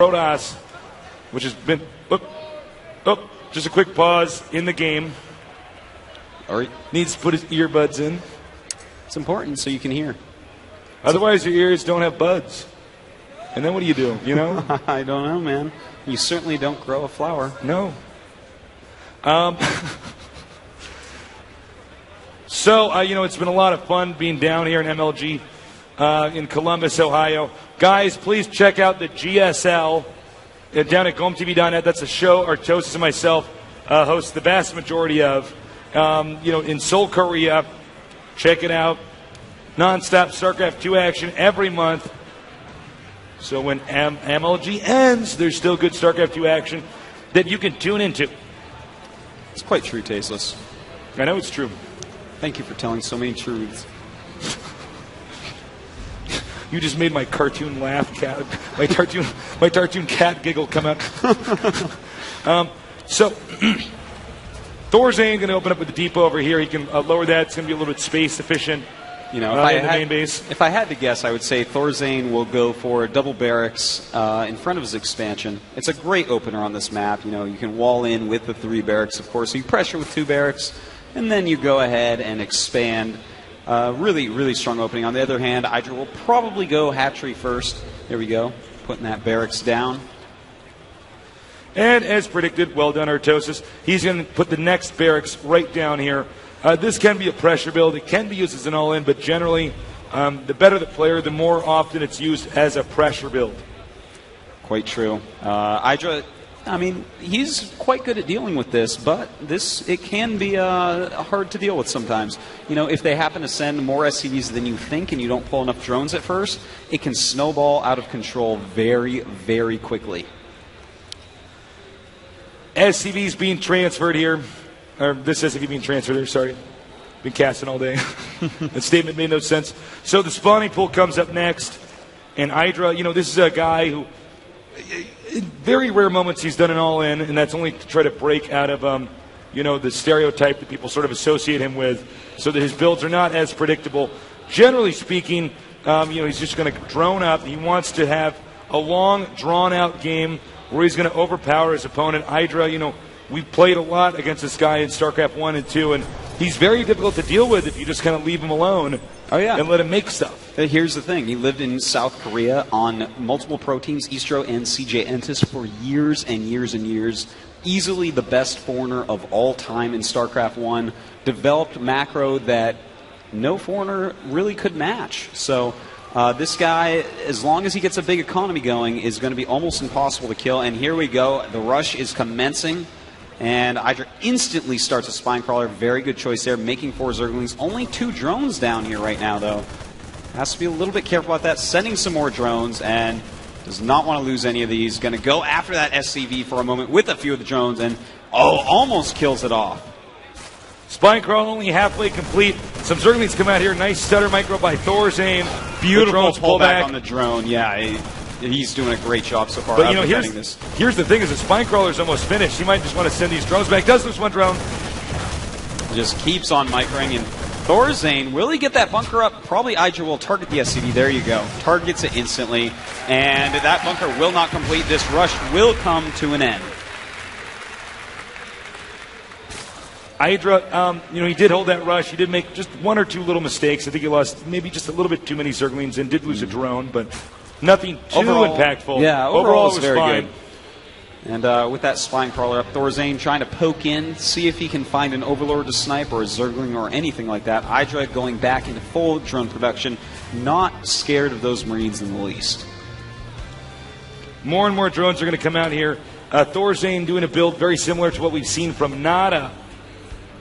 Protoss, which has been just a quick pause in the game. All right. Needs to put his earbuds in. It's important so you can hear. Otherwise, your ears don't have buds. And then what do you do, you know? I don't know, man. You certainly don't grow a flower. No. So, it's been a lot of fun being down here in MLG in Columbus, Ohio. Guys, please check out the GSL down at GoMTV.net. That's a show Artosis and myself host the vast majority of. In Seoul, Korea. Check it out. Non-stop StarCraft 2 action every month. So when MLG ends, there's still good StarCraft 2 action that you can tune into. It's quite true, Tasteless. I know it's true. Thank you for telling so many truths. You just made my cartoon laugh, cat. My cartoon cat giggle come out. So thorzain going to open up with the depot over here. He can lower that. It's going to be a little bit space efficient. In the main base. If I had to guess, I would say thorzain will go for double barracks in front of his expansion. It's a great opener on this map. You can wall in with the 3 barracks, of course. So you pressure with 2 barracks, and then you go ahead and expand. Really, really strong opening. On the other hand, idra will probably go hatchery first. There we go, putting that barracks down. And as predicted, well done, Artosis. He's going to put the next barracks right down here. This can be a pressure build. It can be used as an all-in, but generally, the better the player, the more often it's used as a pressure build. Quite true. idra, he's quite good at dealing with this, but it can be hard to deal with sometimes. If they happen to send more SCVs than you think and you don't pull enough drones at first, it can snowball out of control very, very quickly. SCV's being transferred here. Or this SCV being transferred here, sorry. Been casting all day. That statement made no sense. So the spawning pool comes up next. And idra, this is a guy who, in very rare moments, he's done an all-in, and that's only to try to break out of, the stereotype that people sort of associate him with, so that his builds are not as predictable. Generally speaking, he's just going to drone up. He wants to have a long, drawn-out game where he's going to overpower his opponent. idra, we played a lot against this guy in StarCraft 1 and 2, and he's very difficult to deal with if you just kind of leave him alone and let him make stuff. Here's the thing. He lived in South Korea on multiple pro teams, Istro and CJ Entis, for years and years and years. Easily the best foreigner of all time in StarCraft 1. Developed macro that no foreigner really could match. So this guy, as long as he gets a big economy going, is going to be almost impossible to kill. And here we go. The rush is commencing. And idra instantly starts a spine crawler. Very good choice there, making 4 Zerglings. Only 2 drones down here right now, though. Has to be a little bit careful about that. Sending some more drones, and does not want to lose any of these. Going to go after that SCV for a moment with a few of the drones, and almost kills it off. Spine crawl only halfway complete. Some Zerglings come out here. Nice stutter micro by thorzain. Beautiful pullback on the drone. Yeah, he's doing a great job so far. But here's the thing: is the spine crawler's almost finished. He might just want to send these drones back. Does lose 1 drone. Just keeps on microing, and thorzain, will he get that bunker up? Probably idra will target the SCV. There you go. Targets it instantly, and that bunker will not complete. This rush will come to an end. idra, he did hold that rush. He did make just 1 or 2 little mistakes. I think he lost maybe just a little bit too many Zerglings and did lose a drone, but nothing too impactful. Yeah, overall it was very fine. good. And with that spine crawler up, thorzain trying to poke in, see if he can find an Overlord to snipe or a Zergling or anything like that. idra going back into full drone production, not scared of those Marines in the least. More and more drones are going to come out here. thorzain doing a build very similar to what we've seen from Nada,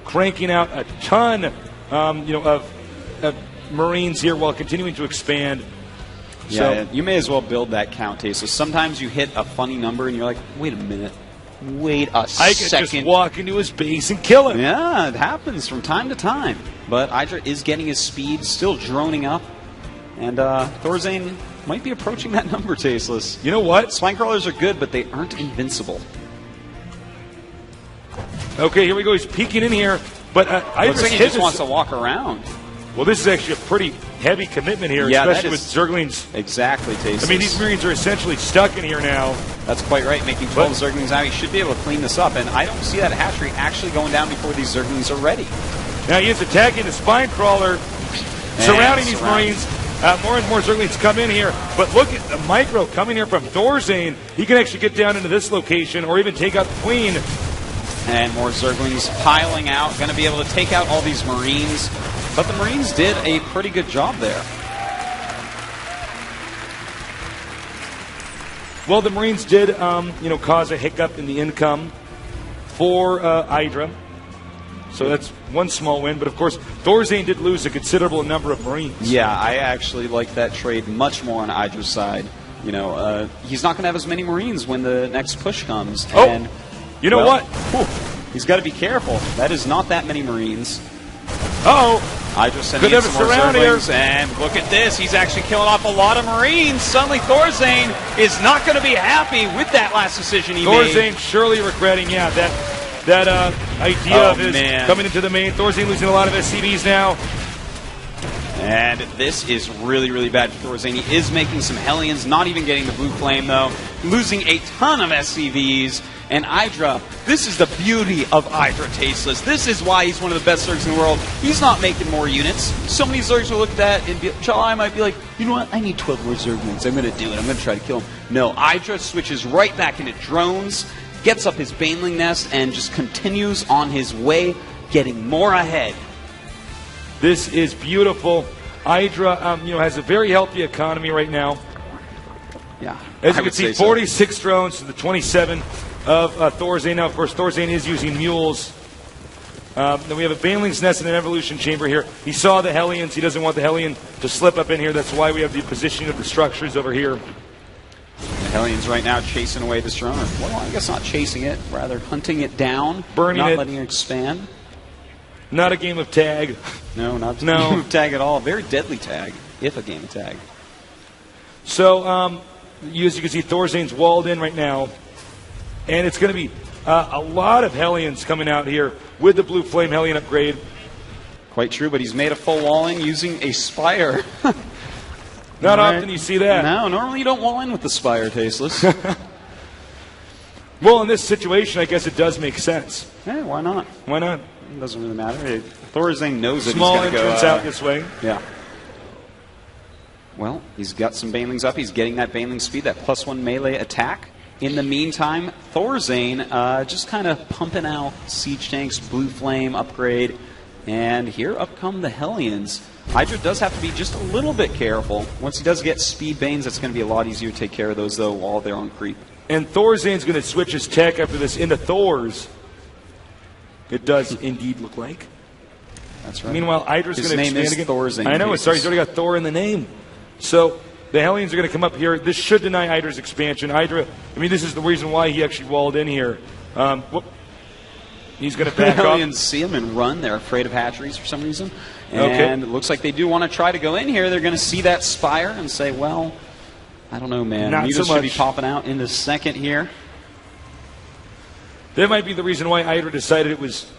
cranking out a ton of Marines here while continuing to expand. Yeah, you may as well build that count, Tay. So sometimes you hit a funny number and you're like, wait a minute. Wait a second. I could just walk into his base and kill him. Yeah, it happens from time to time. But idra is getting his speed, still droning up. And thorzain might be approaching that number, Tasteless. You know what? Spine crawlers are good, but they aren't invincible. Okay, here we go. He's peeking in here. But he just wants to walk around. Well, this is actually a pretty heavy commitment here, Yeah, especially with Zerglings. Exactly, Tasteless. I mean, these Marines are essentially stuck in here now. That's quite right. Making 12 Zerglings out, he should be able to clean this up. And I don't see that hatchery actually going down before these Zerglings are ready. Now he is attacking the Spine Crawler, surrounding these Marines. More and more Zerglings come in here. But look at the micro coming here from thorzain. He can actually get down into this location or even take out the Queen. And more Zerglings piling out. Going to be able to take out all these Marines. But the Marines did a pretty good job there. Well, the Marines did, cause a hiccup in the income for idra. So that's one small win. But, of course, thorzain did lose a considerable number of Marines. Yeah, I actually like that trade much more on idra's side. He's not going to have as many Marines when the next push comes. Oh, and, you know what? He's got to be careful. That is not that many Marines. Uh-oh. Idra sending in some more Zerglings, and look at this. He's actually killing off a lot of Marines. Suddenly thorzain is not going to be happy with that last decision he made. thorzain surely regretting, that idea of his coming into the main. thorzain losing a lot of SCVs now. And this is really, really bad for thorzain. He is making some Hellions, not even getting the blue flame, though. Losing a ton of SCVs. And idra, this is the beauty of idra, Tasteless. This is why he's one of the best Zergs in the world. He's not making more units. So many Zergs will look at that and I might be like, you know what, I need 12 more Zerglings. I'm going to do it. I'm going to try to kill him. No, idra switches right back into drones, gets up his Baneling Nest, and just continues on his way, getting more ahead. This is beautiful. idra, has a very healthy economy right now. Yeah, as you can see, 46 drones to the 27 of thorzain. Now, of course, thorzain is using mules. Then we have a Baneling's Nest and an Evolution Chamber here. He saw the Hellions. He doesn't want the Hellion to slip up in here. That's why we have the positioning of the structures over here. The Hellions right now chasing away this drone. Well, I guess not chasing it, rather hunting it down, burning not it, letting it expand. Not a game of tag. No, not a game of tag at all. Very deadly tag, if a game of tag. So, as you can see, thorzain's walled in right now. And it's going to be a lot of Hellions coming out here with the Blue Flame Hellion upgrade. Quite true, but he's made a full walling using a Spire. Not often you see that. No, normally you don't wall in with the Spire, Tasteless. Well, in this situation, I guess it does make sense. Yeah, why not? Why not? It doesn't really matter. thorzain knows that Small he's going to go... entrance out this way. Yeah. Well, he's got some Banelings up. He's getting that Baneling speed, that +1 melee attack. In the meantime, thorzain just kind of pumping out siege tanks, blue flame upgrade, and here up come the Hellions. Hydra does have to be just a little bit careful. Once he does get speed banes, that's going to be a lot easier to take care of those, though, while they're on creep. And thorzain's going to switch his tech after this into Thors. It does indeed look like. That's right. Meanwhile, Hydra's going to expand again. Thorzain. I know, sorry, he's already got Thor in the name. So the Hellions are going to come up here. This should deny Hydra's expansion. Hydra, this is the reason why he actually walled in here. He's going to back the off. Hellions see him and run. They're afraid of hatcheries for some reason. And it looks like they do want to try to go in here. They're going to see that Spire and say, well, I don't know, man. Not so much. Should be popping out in the second here. That might be the reason why Hydra decided it was,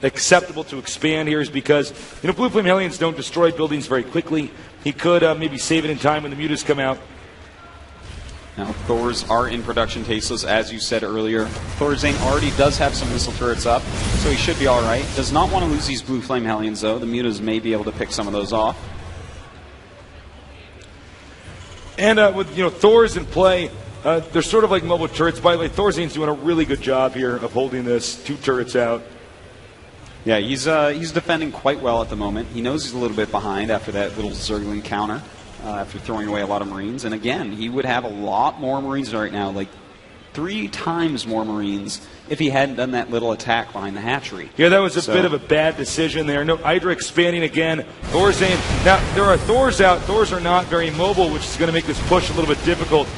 acceptable to expand here is because, Blue Flame Hellions don't destroy buildings very quickly. He could maybe save it in time when the mutas come out. Now, Thors are in production, Tasteless, as you said earlier. thorzain already does have some missile turrets up, so he should be all right. Does not want to lose these Blue Flame Hellions, though. The mutas may be able to pick some of those off. And with Thors in play, they're sort of like mobile turrets. By the way, thorzain's doing a really good job here of holding this 2 turrets out. Yeah, he's defending quite well at the moment. He knows he's a little bit behind after that little Zergling counter, after throwing away a lot of Marines. And again, he would have a lot more Marines right now, like 3 times more Marines, if he hadn't done that little attack behind the hatchery. Yeah, that was a bit of a bad decision there. No, Hydra expanding again. thorzain. Now, there are Thors out. Thors are not very mobile, which is going to make this push a little bit difficult.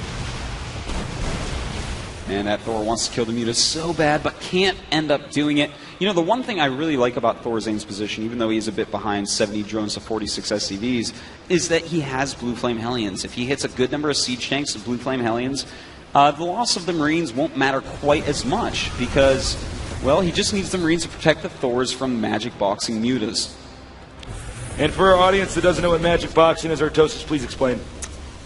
Man, that Thor wants to kill the mutas so bad, but can't end up doing it. The one thing I really like about thorzain's position, even though he's a bit behind 70 drones to 46 SCVs, is that he has Blue Flame Hellions. If he hits a good number of siege tanks of Blue Flame Hellions, the loss of the Marines won't matter quite as much because, well, he just needs the Marines to protect the Thors from magic boxing mutas. And for our audience that doesn't know what magic boxing is, Artosis, please explain.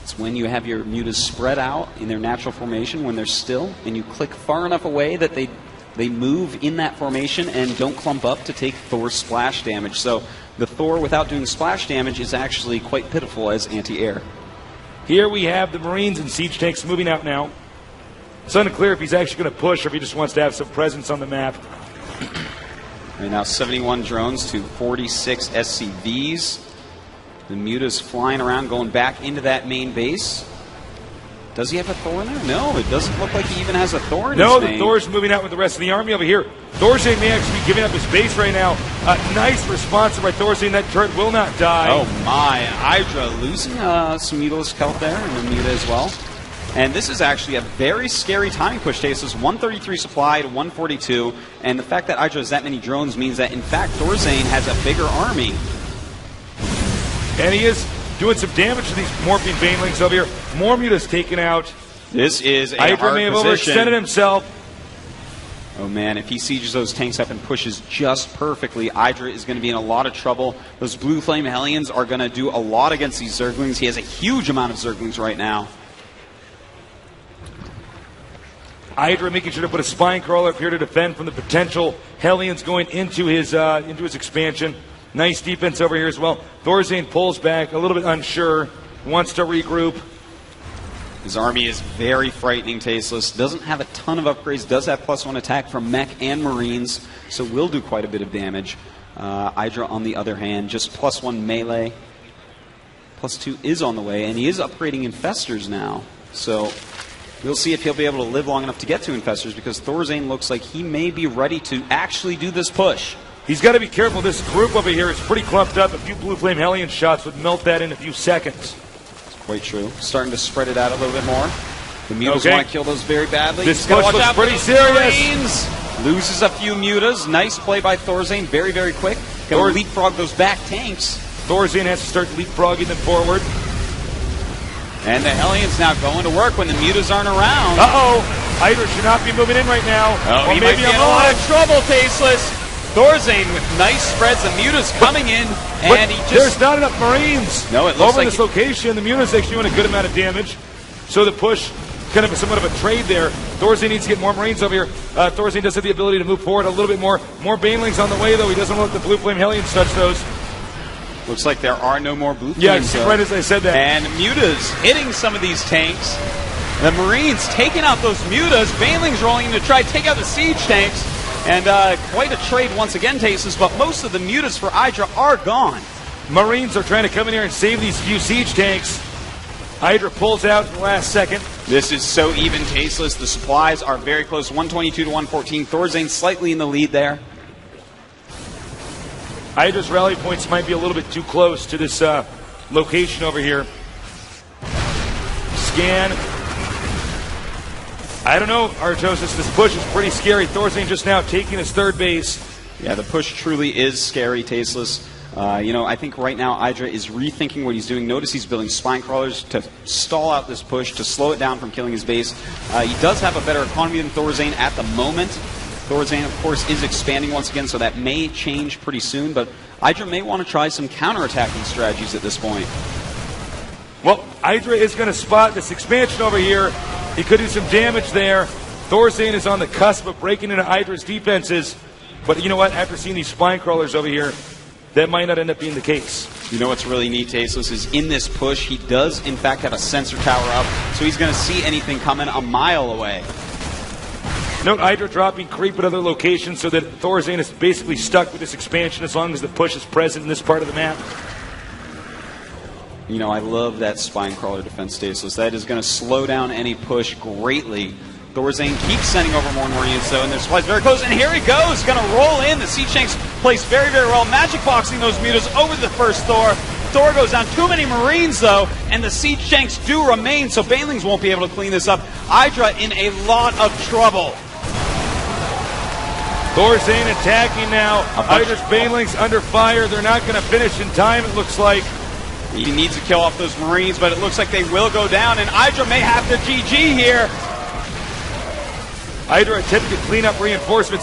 It's when you have your mutas spread out in their natural formation when they're still, and you click far enough away that they move in that formation and don't clump up to take Thor's splash damage. So the Thor, without doing splash damage, is actually quite pitiful as anti-air. Here we have the Marines and siege tanks moving out now. It's unclear if he's actually going to push or if he just wants to have some presence on the map. Right now, 71 drones to 46 SCVs. The mutas flying around, going back into that main base. Does he have a Thor in there? No, it doesn't look like he even has a Thor in his No, main. the Thor's moving out with the rest of the army over here. thorzain may actually be giving up his base right now. Nice response by thorzain. That turret will not die. Oh my, idra losing some mutalist health there, and the muta as well. And this is actually a very scary timing push. Tasteless 133 supply to 142, and the fact that idra has that many drones means that, in fact, thorzain has a bigger army. And he is doing some damage to these morphing banelings over here. More mutas taken out. This is a idra hard may have position. overextended himself. Oh man, if he sieges those tanks up and pushes just perfectly, idra is going to be in a lot of trouble. Those blue flame Hellions are going to do a lot against these Zerglings. He has a huge amount of Zerglings right now. idra making sure to put a spine crawler up here to defend from the potential Hellions going into his expansion. Nice defense over here as well. thorzain pulls back, a little bit unsure, wants to regroup. His army is very frightening, Tasteless. Doesn't have a ton of upgrades, does have +1 attack from mech and marines, so will do quite a bit of damage. idra, on the other hand, just +1 melee. +2 is on the way, and he is upgrading infestors now. So we'll see if he'll be able to live long enough to get to infestors, because thorzain looks like he may be ready to actually do this push. He's got to be careful. This group over here is pretty clumped up. A few blue flame Hellion shots would melt that in a few seconds. Quite true. Starting to spread it out a little bit more. The mutas want to kill those very badly. This push looks pretty serious. Marines. Loses a few mutas. Nice play by thorzain. Very, very quick. Going to leapfrog those back tanks. thorzain has to start leapfrogging them forward. And the Hellions now going to work when the mutas aren't around. Uh-oh. idra should not be moving in right now. Oh, he might be in a lot of trouble, Tasteless. thorzain with nice spreads. The mutas coming in, and he just... There's not enough Marines. No, it looks over like this location. The mutas actually doing a good amount of damage. So the push, kind of somewhat of a trade there. thorzain needs to get more Marines over here. thorzain does have the ability to move forward a little bit more. More banelings on the way, though. He doesn't want the blue flame Hellions touch those. Looks like there are no more blue flames. Yeah, right as I said that. And mutas hitting some of these tanks. The Marines taking out those mutas. Banelings rolling in to try to take out the siege tanks. And quite a trade once again, Tasteless, but most of the mutas for idra are gone. Marines are trying to come in here and save these few siege tanks. idra pulls out in the last second. This is so even, Tasteless. The supplies are very close, 122 to 114. thorzain slightly in the lead there. idra's rally points might be a little bit too close to this location over here. Scan. I don't know, Artosis. This push is pretty scary. thorzain just now taking his third base. Yeah, the push truly is scary, Tasteless. I think right now idra is rethinking what he's doing. Notice he's building spine crawlers to stall out this push, to slow it down from killing his base. He does have a better economy than thorzain at the moment. thorzain, of course, is expanding once again, so that may change pretty soon, but idra may want to try some counterattacking strategies at this point. Well, idra is going to spot this expansion over here. He could do some damage there. thorzain is on the cusp of breaking into idra's defenses, but you know what? After seeing these spine crawlers over here, that might not end up being the case. You know what's really neat, Tasteless, is in this push, he does, in fact, have a sensor tower up, so he's going to see anything coming a mile away. Note idra dropping creep at other locations so that thorzain is basically stuck with this expansion as long as the push is present in this part of the map. You know, I love that spine crawler defense, Tasteless. That is going to slow down any push greatly. thorzain keeps sending over more Marines, though, and their supplies very close. And here he goes, going to roll in. The siege tanks placed very, very well. Magic boxing those mutas over the first Thor. Thor goes down. Too many Marines, though, and the siege tanks do remain, so banelings won't be able to clean this up. idra in a lot of trouble. thorzain attacking now. idra's banelings under fire. They're not going to finish in time, it looks like. He needs to kill off those Marines, but it looks like they will go down, and idra may have to GG here. idra attempting to clean up reinforcements.